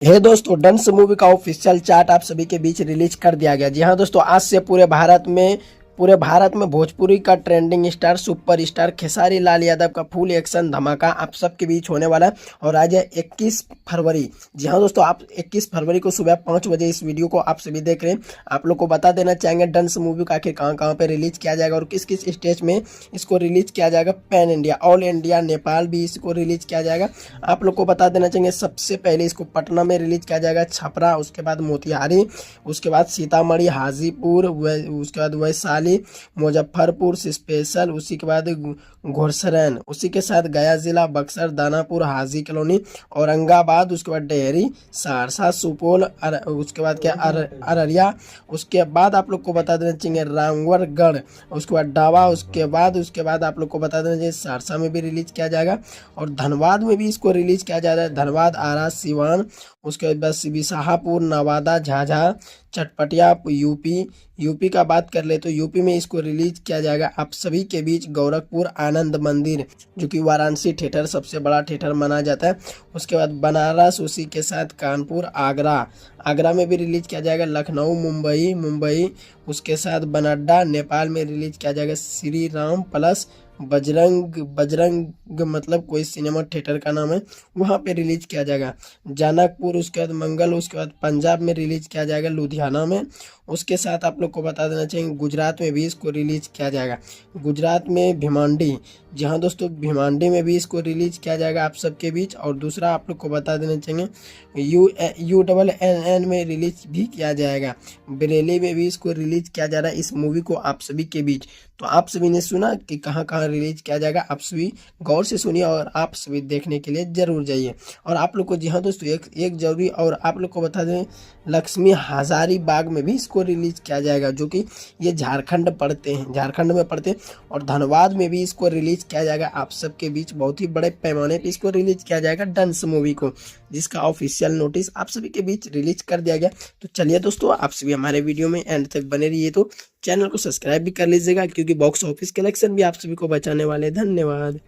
हे दोस्तों, डंस मूवी का official chart आप सभी के बीच रिलीज कर दिया गया। जी हाँ दोस्तों, आज से पूरे भारत में भोजपुरी का trending star super star Khesari Lal Yadav का फुल एक्शन धमाका आप सबके बीच होने वाला है। और आज है 21 फरवरी। जी हाँ दोस्तों, आप 21 फरवरी को सुबह 5 बजे इस वीडियो को आप सभी देख रहे हैं। आप लोग को बता देना चाहेंगे डंस मूवी का आखिर कहाँ कहाँ पे रिलीज किया जाएगा और किस किस स्टेज में इसको रिलीज किया जाएगा। Pan India, all India, Nepal भी इसको रिलीज किया जाएगा। आप लोग को बता देना चाहेंगे सबसे पहले इसको पटना में रिलीज किया जाएगा, छपरा, उसके बाद मोतिहारी, उसके बाद सीतामढ़ी, हाजीपुर, उसके बाद वैशाली, मुजफ्फरपुर स्पेशल, उसी के बाद घोड़सरन, उसी के साथ गया जिला, बक्सर, दानापुर, हाजी कॉलोनी, औरंगाबाद, उसके बाद डेहरी, सहरसा, सुपौल, उसके बाद क्या अररिया, उसके बाद आप लोग को बता देना चाहिए रामगढ़, उसके बाद डावा, उसके बाद आप लोग को बता देना चाहिए सहरसा में भी रिलीज किया जाएगा और धनबाद में भी इसको रिलीज किया जा रहा है। धनबाद, आरा, सिवान, उसके बाद बिसाहापुर, नवादा, झाझा, चटपटिया, यूपी का बात कर ले तो यूपी में इसको रिलीज किया जाएगा आप सभी के बीच गोरखपुर आनंद मंदिर, जो कि वाराणसी थिएटर सबसे बड़ा थिएटर माना जाता है। उसके बाद बनारस, उसी के साथ कानपुर, आगरा में भी रिलीज किया जाएगा। लखनऊ, मुंबई, उसके साथ बनड्डा, नेपाल में रिलीज किया जाएगा। श्री राम प्लस बजरंग मतलब कोई सिनेमा थिएटर का नाम है, वहाँ पे रिलीज किया जाएगा। जनकपुर, उसके बाद मंगल, उसके बाद पंजाब में रिलीज किया जाएगा, लुधियाना में। उसके साथ आप लोग को बता देना चाहिए गुजरात में भी इसको रिलीज किया जाएगा। गुजरात में भिमांडी, जी हाँ दोस्तों, भिमांडी में भी इसको रिलीज किया जाएगा आप सबके बीच। और दूसरा आप लोग को बता देना चाहिए UNN में रिलीज भी किया जाएगा। बरेली में भी इसको रिलीज किया जा रहा है इस मूवी को आप सभी के बीच। तो आप सभी ने सुना कि कहाँ कहाँ रिलीज किया जाएगा, आप सभी गौर से सुनिए और आप सभी देखने के लिए जरूर जाइए। और आप लोग को, जी हाँ दोस्तों, एक जरूरी और आप लोग को बता दें, लक्ष्मी हजारीबाग में भी इसको रिलीज किया जाएगा, जो कि ये झारखंड में पड़ते हैं। और धनबाद में भी इसको रिलीज किया जाएगा आप सबके बीच। बहुत ही बड़े पैमाने पे इसको रिलीज किया जाएगा डंस मूवी को, जिसका ऑफिशियल नोटिस आप सभी के बीच रिलीज कर दिया गया। तो चलिए दोस्तों, आप सभी हमारे वीडियो में एंड तक बने रहिए। तो चैनल को सब्सक्राइब भी कर लीजिएगा, क्योंकि बॉक्स ऑफिस कलेक्शन भी आप सभी को बचाने वाले। धन्यवाद।